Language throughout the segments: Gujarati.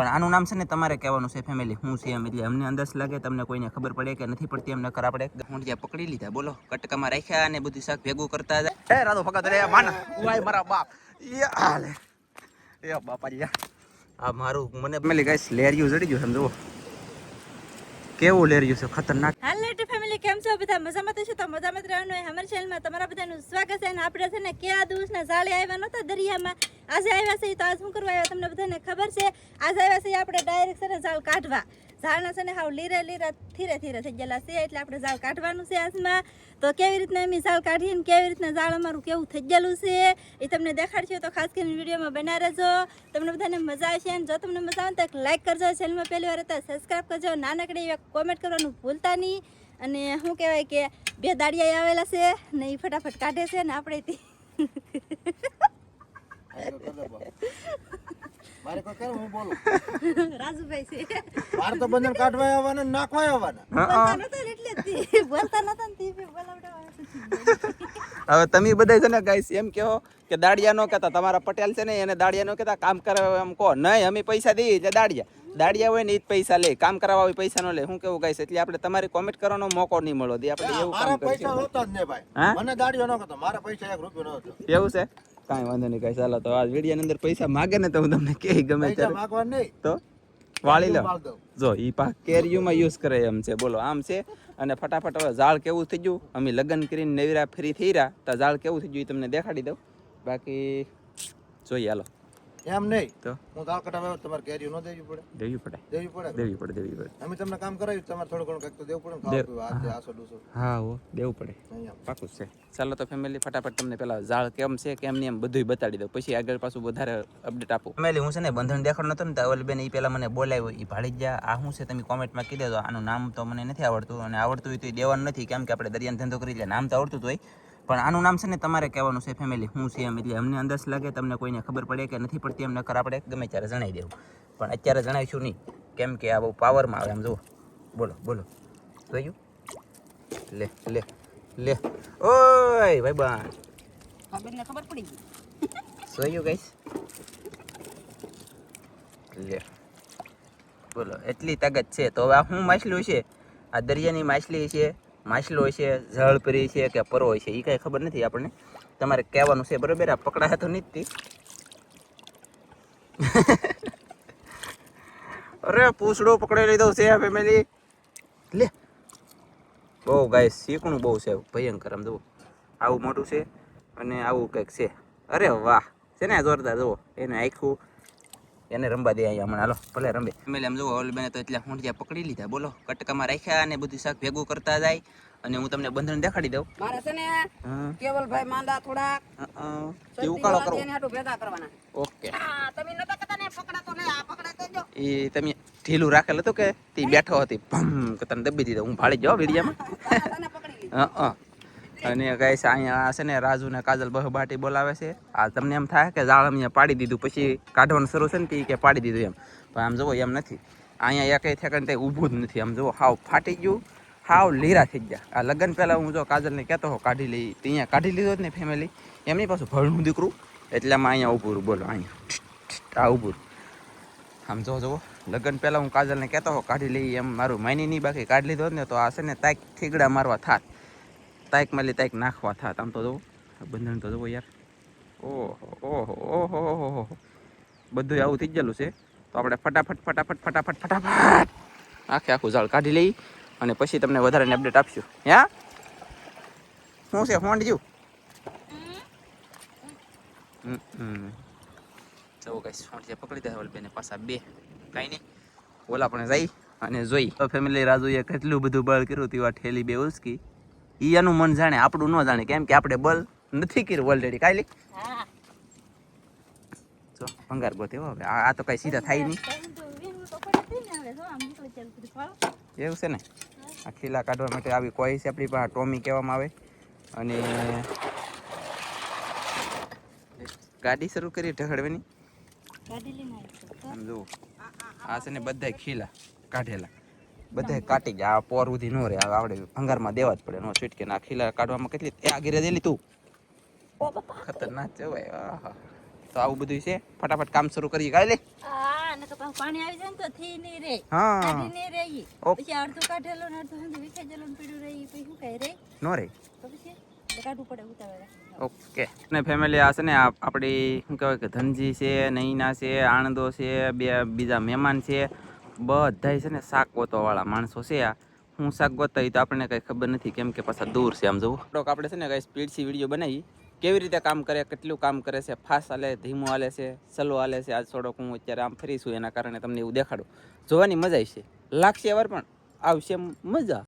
પણ આનું નામ છે ને તમારે કહેવાનું છે ફેમિલી હું છે એમ, એટલે અમને અંદાજ લાગે તમને કોઈને ખબર પડે કે નથી પડતી એમને કર આપણે ઊંડિયા પકડી લીધા બોલો કટકામાં રાખ્યા અને બધું શાક ભેગું કરતા જાય એ રાધો ફગત રે માના ઉવાય મારા બાપ એ હાલે એ બાપાજી આ મારું મને ફેમિલી ગાઈસ લેરિયું જડી ગયું સમજો કેવું લેરિયું છે ખતરનાક. હેલો ફેમિલી, કેમ છો બધા? મજામાં તો છો તો મજામાં જ રહેવાનું હોય. અમારી ચેનલમાં તમારા બધાનું સ્વાગત છે. અને આપણે છે ને ક્યાં દિવસના જાળે આવ્યા નહોતા દરિયામાં, આજે આવ્યા છે. તો આજ શું કરવા આવ્યા તમને બધાને ખબર છે. આજે આવ્યા છે આપણે ડાયરેક્ટ છે ને જાળ કાઢવા. ઝાડના છે ને હાવ લીરે થીરે થઈ ગયેલા છે, એટલે આપણે ઝાડ કાઢવાનું છે આજમાં. તો કેવી રીતના એમ ઝાડ કાઢીએ ને કેવી રીતના ઝાડ અમારું કેવું થઈ ગયેલું છે એ તમને દેખાડશે. તો ખાસ કરીને વિડીયોમાં બના રહેજો, તમને બધાને મજા આવશે. અને જો તમને મજા આવે તો એક લાઈક કરજો, ચેનલમાં પહેલી વાર હતા સબસ્ક્રાઈબ કરજો, નાનકડી એક કોમેન્ટ કરવાનું ભૂલતા નહીં. અને શું કહેવાય કે બે દાડિયા આવેલા છે ને એ ફટાફટ કાઢે છે ને આપણે મારે કોઈ કર હું બોલું રાજુભાઈ છે મારે તો બંધન કાઢવા આવવાના ને નાખવા આવવાના બોલતા નતા ને એટલે બોલતા નતા ને તે બોલાવડા. હવે તમે બધા છે ને ગાઈસ એમ કહો કે દાડિયા નો કહેતા, તમારા પટેલ છે ને એને દાડિયા નો કહેતા, કામ કરે એમ કહો નહીં અમે પૈસા દઈએ એટલે દાડિયા હોય ને એ જ પૈસા લે, કામ કરાવવા હોય પૈસા નો લે. શું કેવું ગાઈસ, એટલે આપણે તમારી કોમેન્ટ કરવાનો મોકો નહીં મળો દે આપણે એવું મારા કામ પૈસા કરીશું. હોતા જ ને ભાઈ, મને દાડિયો ન કરતો, મારા પૈસા 1 રૂપિયો ન હતો. એવું છે કાંઈ વાંધો નહીં ગાઈસ. ચાલો તો આ વિડીયોની અંદર પૈસા માગે ને તો હું તમને કહી ગમે પૈસા ત્યારે માંગવા નહીં તો વાળી લો. માલ દઉં. જો ઈ પાક કેરીયુંમાં યુઝ કરે એમ છે બોલો આમ છે. અને ફટાફટ હવે ઝાડ કેવું થઈ ગયું, અમે લગ્ન કરીને નવીરા ફ્રી થઈ રહ્યા તો ઝાડ કેવું થઈ ગયું એ તમને દેખાડી દઉં. બાકી જોઈએ હાલો. એમ નહીં તો હું દાળ કટાવે તમારે કેરીઓ ન દેવી પડે? દેવી પડે દેવી પડે. દેવી પડે. અમે તમને કામ કરાવ્યું, તમારે થોડું ઘણું કંઈક તો દેવું પડે ને, ખાવા પીવા આજે આસો ડૂસો હા હો દેવું પડે, અહીંયા. પાકું જ છે. ચાલો તો ફેમિલી ફટાફટ તમને પેલા ઝાડ કેમ છે કેમ નહીં એમ બધું બતાડી દઉં, પછી આગળ પાછું વધારે અપડેટ આપું. ફેમિલી હું છે ને બંધન દેખાડ નતો ને તો ઓલી બેન એ પેલા મને બોલાવ્યો, એ ભાળી ગયા. આ શું છે તમે કોમેન્ટમાં કહી દેજો. આનું નામ તો મને નથી આવડતું, અને આવડતું હોય તો એ દેવાનું નથી, કેમ કે આપણે દરિયાનો ધંધો કરી એટલે નામ તો આવડતું હોય, પણ આનું નામ છે ને તમારે કહેવાનું છે ફેમિલી હું છે એમ, એટલે અમને અંદાજ લાગે તમને કોઈને ખબર પડે કે નથી પડતી એમ નકર આપણે ગમે ત્યારે જણાવી દેવું. પણ અત્યારે જણાવીશું નહીં, કેમ કે આ બહુ પાવરમાં આવે. આમ જુઓ બોલો બોલો જોયું લે લે લે ઓય ભાઈ બા ખબર પડી ગઈ. જોયું ગાઈસ લે બોલો એટલી તાકાત છે. તો હવે આ શું માછલી છે? આ દરિયાની માછલી છે, માછલો છે, જળપરી છે કે પરો છે એ કાંઈ ખબર નથી આપણને, તમારે કહેવાનું છે બરોબર. આ પકડાય તો નથી અરે પૂછડો પકડી લીધો છે ફેમિલી. લે બહુ ગાઈસ શીકણું બહુ છે, ભયંકર. આમ જુઓ આવું મોટું છે અને આવું કંઈક છે. અરે વાહ છે ને જોરદાર. જુઓ એને આખું એને રમવા દે અહીંયા હમણાં, હાલો ભલે રમે. ફેમિલી આમ જુઓ ઓલ બેને તો એટલે ઊંડિયા પકડી લીધા બોલો કટકામાં રાખ્યા અને બધું શાક ભેગું કરતા જાય. અને હું તમને બંધન દેખાડી દઉં. મારે છે ને કેવલભાઈ માંદા થોડા એવું કાળો કરો. એને હાટુ ભેગા કરવાના. ઓકે તમે નતા કહેતા ને પકડાતો ને આ પકડાતો જો. એ તમે ઢીલું રાખેલું હતું કે તે બેઠો હતી ભમ કે તને દબી દીધો, હું ભાળી જાઉં વિડીયામાં. તને પકડી લીધો. અને ગાઈસ અહીંયા છે ને રાજુ ને કાજલ બહબાટી બોલાવે છે. આ તમને એમ થાય કે જાળ અહીંયા પાડી દીધું પછી કાઢવાનું શરૂ છે ને કે પાડી દીધું એમ, પણ આમ જુઓ એમ નથી. અહીંયા એકઈ થેકન તે ઊભું જ નથી. આમ જુઓ હાવ ફાટી ગયું, હાવ લીરા થઈ ગયા. આ લગ્ન પહેલાં હું જો કાજલને કહેતો હો કાઢી લઈ, અહીંયા કાઢી લીધો જ ને ફેમિલી એમની પાછું ભરનું દીકરું, એટલે આમાં અહીંયા ઊભું રહ્યું બોલો. અહીંયા આ ઊભું આમ જુઓ લગ્ન પહેલાં હું કાજલને કહેતો હો કાઢી લઈ એમ, મારું માની નહીં, બાકી કાઢી લીધો જ ને તો આ છે ને તાઈક થીગડા મારવા થાત, તાઈક માલી તાઈક નાખવા થાત. આમ તો જુઓ બંધન તો જુઓ યાર, ઓહો ઓહો ઓહો ઓહો બધું આવું થઈ ગયેલું છે. તો આપણે ફટાફટ આખું ઝાડ કાઢી લઈ અને પછી તમને વધારાની અપડેટ આપશું. હે શું છે ફોન જ્યું જવું કઈ ફોન છે પકડી દે ઓલ બેને પાછા બે કાંઈ નહીં ઓલા પણ જઈ અને જોઈ. તો ફેમિલી રાજુએ કેટલું બધું બળ કર્યું તેવા ઠેલી બે ઉસકી. ઈ એનું મન જાણે આપણું ન જાણે, કેમ કે આપણે બલ નથી કર્યું ઓલરેડી. કાંઈ જો ભંગાર ગોતે હવે આ તો કઈ સીધા થાય નહીં. એવું છે ને આ ખીલા કાઢવા માટે આવી કોઈ છે આપણી પાસે ટોમી કહેવામાં આવે. અને ગાડી શરૂ કરી ઢગડવાની. આમ જુઓ આ છે ને બધા ખીલા કાઢેલા, બધા કાઢી ગયા. આ પોર ઉધી ન રહે, આપણે ભંગારમાં દેવા જ પડે, નો છૂટકે. આ ખીલા કાઢવામાં કેટલી એ આગળ દેલી તું ખતરનાક છે ભાઈ. આહા તો આવું બધું છે. ફટાફટ કામ શરૂ કરીએ. કાલે તો પાછું પાણી આવી જાય ને તો થી નહીં રે હા કાઢી નહીં રહી ઓકે. પછી અડધું કાઢેલું ને અડધું હંધું વિખાયેલું ને પીડ્યું રહી પછી શું કહે રે નો રે તો પછી એટલે કાઢવું પડે ઉતાવળે. ઓકે ને ફેમિલી આ છે ને આપણી શું કહેવાય કે ધનજી છે નૈના છે આણંદો છે બીજા મહેમાન છે બધાય છે ને શાક ગોતવાવાળા માણસો છે આ હું શાક ગોતતા એ તો આપણને કંઈ ખબર નથી કેમ કે પાછા દૂર છે આમ જવું થોડોક આપણે છે ને કંઈ સ્પીડથી વિડીયો બનાવી કેવી રીતે કામ કરે કેટલું કામ કરે છે ફાસ્ટ હાલે ધીમું હાલે છે સ્લો હાલે છે આજ થોડોક હું અત્યારે આમ ફરી છું એના કારણે તમને એવું દેખાડું જોવાની મજા આવશે લાગશે વાર પણ આવશે મજા.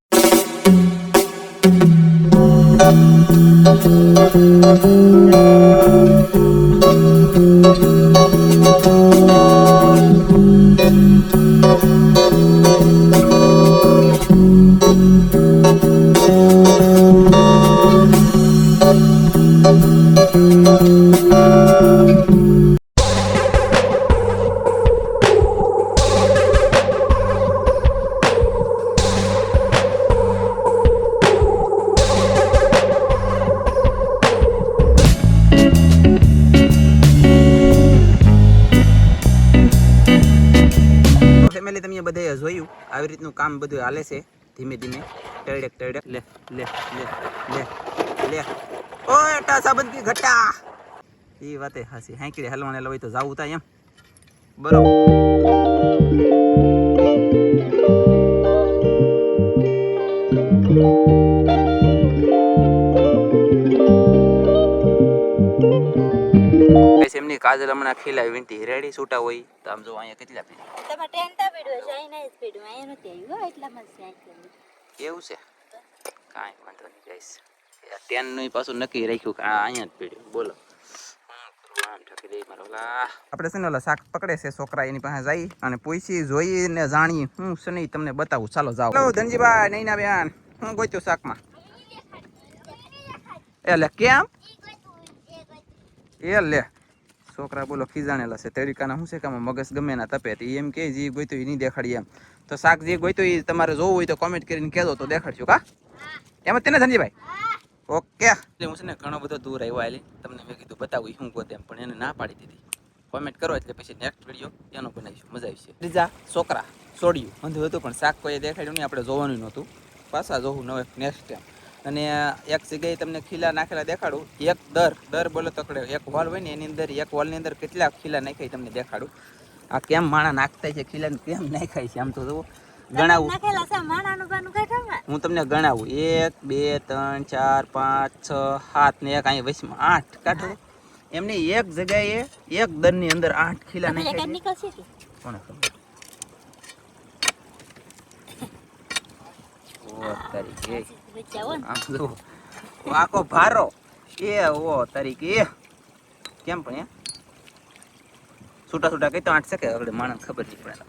ફેમિલી તમે બધે જોયું આવી રીતનું કામ બધું હાલે છે ધીમે ધીમે ટડક ટડક લે લે લે લે લે ઓય ટાસા બંધી ઘટા એ વાતે હાસી હાંકડી હલવાને લવાય તો જાવું તા એમ બરોબર એમની કાજલ હમણાં ખીલાવી વીંટી રેડી છૂટા હોય તો આમ જો અહીંયા કેટલા પીડી તમે ટેન્ટા પીડ્યું છે અહીં નહીં પીડ્યું અહીંયા નથી આવ્યું એટલામાં જ છે એવું છે કાંઈ વાંધો નહીં ગાઈસ ટેનનું પાછું નક્કી રાખ્યું કે અહીંયા જ પીડ્યું બોલો આપણે છે ને ઓલા શાક પકડે છે છોકરા એની પાસે જઈ અને પૂછી જોઈને જાણી હું છે નહીં તમને બતાવું ચાલો જાઓ હેલો ધનજીભાઈ નૈના બેન હું ગોત્યું શાકમાં એટલે કેમ એ લે છોકરા બોલો ખીજાણેલા છે તરીકાના શું છે કે આમાં મગજ ગમે ના તપે એમ કે જે ગોઈતું એ નહીં દેખાડીએ એમ તો શાક જે ગોઈતું એ તમારે જોવું હોય તો કોમેન્ટ કરીને કહેજો તો દેખાડશું કા એમ જ તેને ધનજીભાઈ ઓકે હું છે ને ઘણો બધો દૂર આવ્યો આલી તમને મેં કીધું બતાવું શું ગોતે એમ પણ એને ના પાડી દીધી કોમેન્ટ કરો એટલે પછી નેક્સ્ટ વિડીયો એનો બનાવીશું મજા આવશે ત્રીજા છોકરા છોડ્યું અંધું હતું પણ શાક કોઈ દેખાડ્યું નહીં આપણે જોવાનું નહોતું પાછા જોવું નવે નેક્સ્ટ ટાઈમ અને એક જગ્યાએ તમને ખીલા નાખેલા દેખાડું એક દર બોલો તકડે એક હોલ હોય ને એની અંદર એક હોલની અંદર કેટલા ખીલા નાખાય તમને દેખાડું આ કેમ માણા નાખતા છે ખીલાને કેમ નાખાય છે આમ તો જુઓ ગણાવું નાખેલા છે માણાનું બાનું કાઢવામાં હું તમને ગણાવું 1 2 3 4 5 6 7 ને એક અહીં વચમાં 8 કાઢો એમને એક જગ્યાએ એક દરની અંદર 8 ખીલા નાખાય નીકળશે કે કોને ખબર ઓ તારી આમ જો આખો ભારો એ ઓ તારીખે કેમ પણ છૂટા કઈ તો 8 છે કે આગળ માણસ ખબર નહીં પડે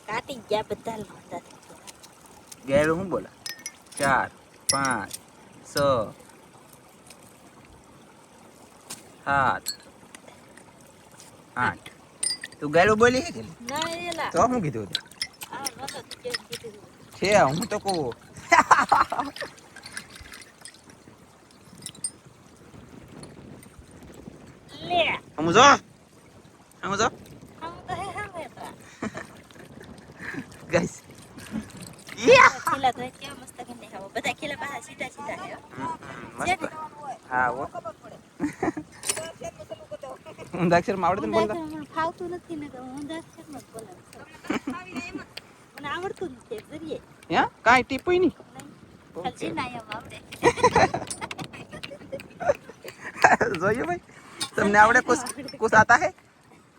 કાટી ગયા બધા લોંદા ગેડું હું બોલા 4 5 6 7 8 તું ગાડું બોલી કે ના એલા તો હું કીધું આ નતો કેમ કીધું છે હું તો કહું લે સમજો હમ તો હે હતા ગાઈસ ખીલા તો કેવા મસ્ત ગંદે ખાવ બધા ખીલા પાછા સીધા છે મસ્ત હા વો હું દાક્ષરમાં આવડતું ને બોલતા મને ફાવતું નથી ને હું દાક્ષરમાં જ બોલું મને આવડતું નથી જરીએ હે કાઈ ટીપુય નહીં ખાલી ના એમ આવડે જોઈએ ભાઈ તમને આવડે कुछ आता है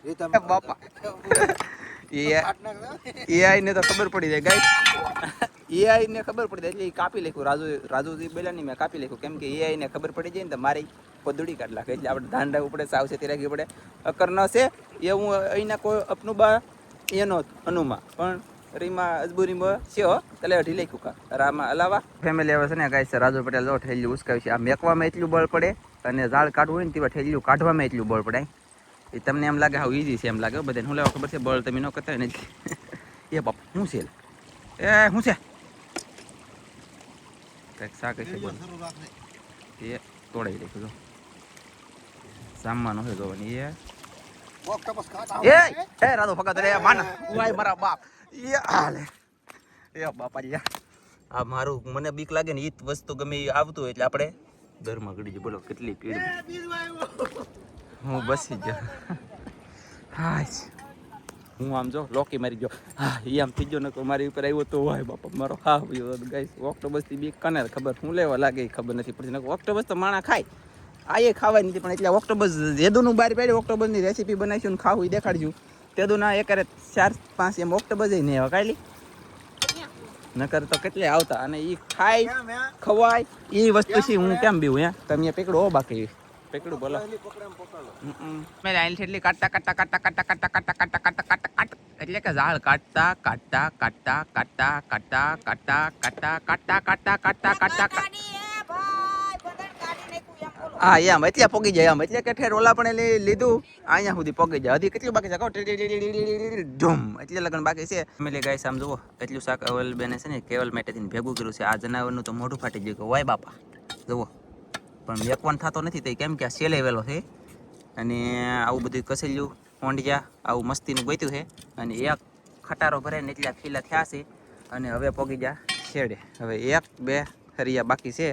ये तो बापा एआई ने तो खबर पड़ी જાય ગાઈસ एआई ने खबर पड़ी જાય એટલે કાપી લેખું રાજુજી બેલા ની મેં કાપી લેખું કેમ કે एआई ને ખબર પડી જાય ને તો મારી પદુડી કાઢ લાગે એટલે આપણે ધાંડા ઉપડે સાવચેતી રાખવી પડે અકર ન છે એ હું અહીંના કોઈ અપનું બા એનો અનુમાં પણ રીમાં અજબુરીમાં છે એટલે અઢી લેખું કા રામાં અલાવા ફેમિલી આવે છે ને ગાઈસ રાજુ પટેલ જો ઠેલી ઉસકાવી છે આ મેકવામાં એટલું બળ પડે અને ઝાડ કાઢવું હોય ને તેવા ઠેલીયું કાઢવામાં એટલું બળ પડે એ તમને એમ લાગે હા ઈઝી છે એમ લાગે બધાને હું લેવા ખબર છે બળ તમે ન કરતા હોય ને એ બાપ શું છે એ શું છે કંઈક શાક છે બોલ એ તોડાઈ રાખ્યું જો સામાન હોય જોવાની એ ઓક્ટોપસ ખાતા એ રાધો ફગત રે માન ઉવાય મારા બાપ એ હાલે એ બાપા લ્યા આ મારું મને બીક લાગે ને ઈ વસ્તુ ગમે ઈ આવતું એટલે આપણે દરમાં ગડી બોલો કેટલી પીડ હું બસી ગયો હાશ હું આમ જો લોકી મારી ગયો હા એ આમ થઈ ગયો ને મારી ઉપર આવ્યો તો વાય બાપા મારો હા ગાઈસ ઓક્ટોબસ થી બીક કને ખબર હું લેવા લાગે એ ખબર નથી પડતી ઓક્ટોબસ તો માણા ખાય આ એ ખાવાય નથી પણ એટલે ઓક્ટોબસ જેદુનું બહાર પાડ્યું ઓક્ટોબસની રેસીપી બનાવીશું ને ખાવું એ દેખાડજો તેદુના એકારે 4-5 એમ ઓક્ટોબસ નહીં હવે કાઢી નકર તો કેટલે આવતા અને એ ખાય ખવાય એ વસ્તુ છે હું કેમ બીવું હે તમે પકડો બાકી પકડું બોલો મેં આઈલ એટલી કાટતા કાટતા કાટતા કાટતા કાટતા કાટતા કાટતા કાટતા કાટતા એટલે કે ઝાડ કાટતા કાટતા કાટતા કાટતા કાટતા કાટતા કાટતા કાટતા કાટતા કાટતા કાટતા ગાડી એ ભાઈ બધે કાઢી નાખ્યું એમ બોલો હા એમ એટલે પોગી જાય એમ એટલે કે ઠેર ઓલા પણ લીધું અહીંયા સુધી પોગી જાય હજી કેટલું બાકી છે કહો ધૂમ એટલે લગન બાકી છે ફેમિલી ગાઈસ આમ જુઓ એટલું શાક અવલ બેને છે ને કેવલ મેટેથી ભેગું કર્યું છે આ જનાવરનું તો મોઢું ફાટી ગયું કે વાય બાપા જુઓ પણ એકવાન થતો નથી તો કેમ કે આ સેલે વેલો છે અને આવું બધું કસેલ્યું કોંડિયા આવું મસ્તીનું ગોત્યું છે અને એક ખટારો ભરાઈને એટલા ખીલા થયા છે અને હવે પોગી જા છેડે હવે 1-2 હરિયા બાકી છે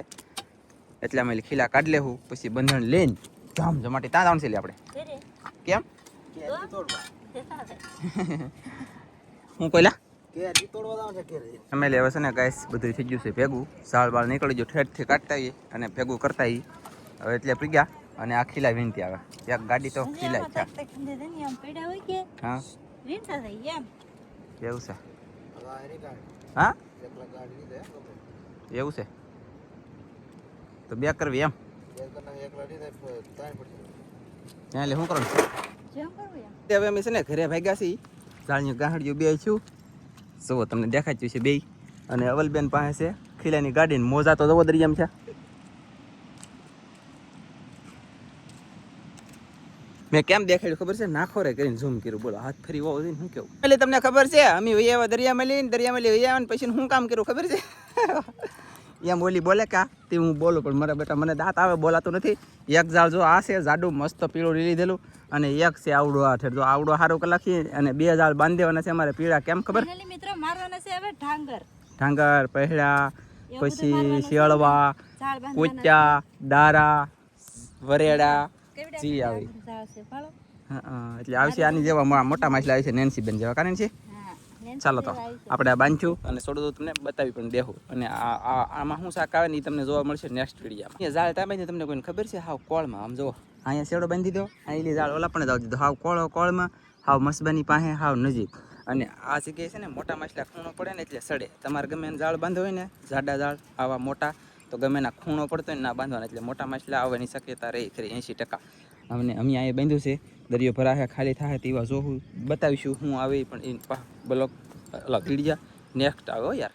એટલા મેં ખીલા કાઢી લેવું પછી બંધણ લઈને જામ જમાટી ત્યાં જવાનું છે લે આપણે કેમ હું કોઈલા કે તોડવા દાવ છે કે અમે લેવા છે ને ગાઈસ બધું થઈ ગયું છે ભેગું સાળ બાળ નીકળી ગયું ઠેઠથી કાઢતા આવીએ અને ભેગું કરતા આવીએ હવે એટલે પી ગયા અને આ ખીલા વીણતી આવે એક ગાડી તો ખીલા છે હા એવું છે હા એવું છે તો બે કરવી એમ ત્યાં એટલે શું કરવાનું હવે અમે છે ને ઘરે ભાગ્યા છીએ ઝાડની ગાંહડિયું બે છું જુઓ તમને દેખાચ્યું છે બે અને અવલબેન પાસે છે ખીલાની ગાડી ને મોજા તો જવો દરિયામ છે મેં કેમ દેખાડ્યું ખબર છે નાખો રે કરીને ઝૂમ કર્યું બોલો હાથ ફરી હોવો જોઈએ શું કેવું એટલે તમને ખબર છે અમે વૈયા દરિયામાં લઈને વૈયા પછી શું કામ કર્યું ખબર છે એમ ઓલી બોલે કા તે હું બોલું પણ મારા બેટા મને દાંત આવે બોલાતું નથી એક ઝાડ જો આ છે જાડું મસ્ત પીળું લીલી દેલું અને એક છે આવડો આ ઠેર જો આવડો સારું કલાકી અને 2 ઝાડ બાંધી દેવાના છે અમારે પીળા કેમ ખબર મિત્રો મારવાના છે હવે ઢાંગર ઢાંગર પહેલા પછી શેળવા કુચ્ચા દારા વરેડા જી આવી એટલે આવશે આની જેવા મોટા માછલા આવે છે નેન્સી બેન જેવા કારણ છે ચાલો તો આપણે આ બાંધ્યું અને થોડું તમને બતાવી પણ દેવું અને આમાં શું શાક આવે ને એ તમને જોવા મળશે નેક્સ્ટ વિડીયોમાં અહીંયા ઝાડ ત્યાં બાંધી તમને કોઈને ખબર છે હાવ કોળમાં આમ જુઓ અહીંયા શેડો બાંધી દીધો અહીં ઝાડ ઓલા પણ દાવ દીધો હાવ કોળમાં હાવ મસબાની પાસે હાવ નજીક અને આ જગ્યાએ છે ને મોટા માછલા ખૂણો પડે ને એટલે સડે તમારે ગમે એને ઝાડ બાંધો હોય ને જાડા ઝાડ આવા મોટા તો ગમે એના ખૂણો પડતો હોય ને ના બાંધવાના એટલે મોટા માછલા આવવાની શક્યતા રહી ખરી 80% અમને અમે અહીંયા બાંધ્યું છે દરિયો ભરાશે ખાલી થાય તેવા જોવું બતાવીશું હું આવે પણ એ બ્લોક અલગ કીડિયા નેક્સ્ટ આવે હો યાર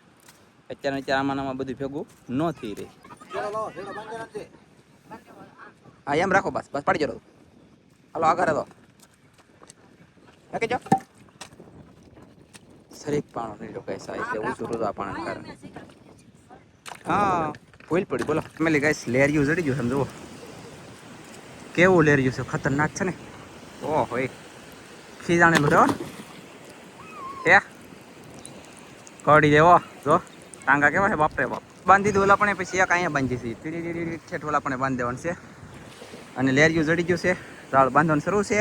અત્યારે આમાં બધું ભેગું ન થઈ રહી હા એમ રાખો બસ પાડી જરો હાલો આગળ હતો જો શરીક પાણો નહીં લોકો એટલે ઊંચું રોદા પાણા કારણે હા ભૂલ પડી બોલો ફેમિલી ગાઈસ લેરિયું જડી ગયું સમજો કેવું લેરિયું છે ખતરનાક છે ને ઓહો ખીજાણેલું છે હે કડી દેવો જો ટાંગા કેવા છે બાપરે બાપ બાંધી દો ઓલા પણ પછી એક અહીંયા બાંધી છે ઠેઠ ઓલા પણ બાંધી દેવાનું છે અને લેરિયું જડી ગયું છે ઝાડ બાંધવાનું શરૂ છે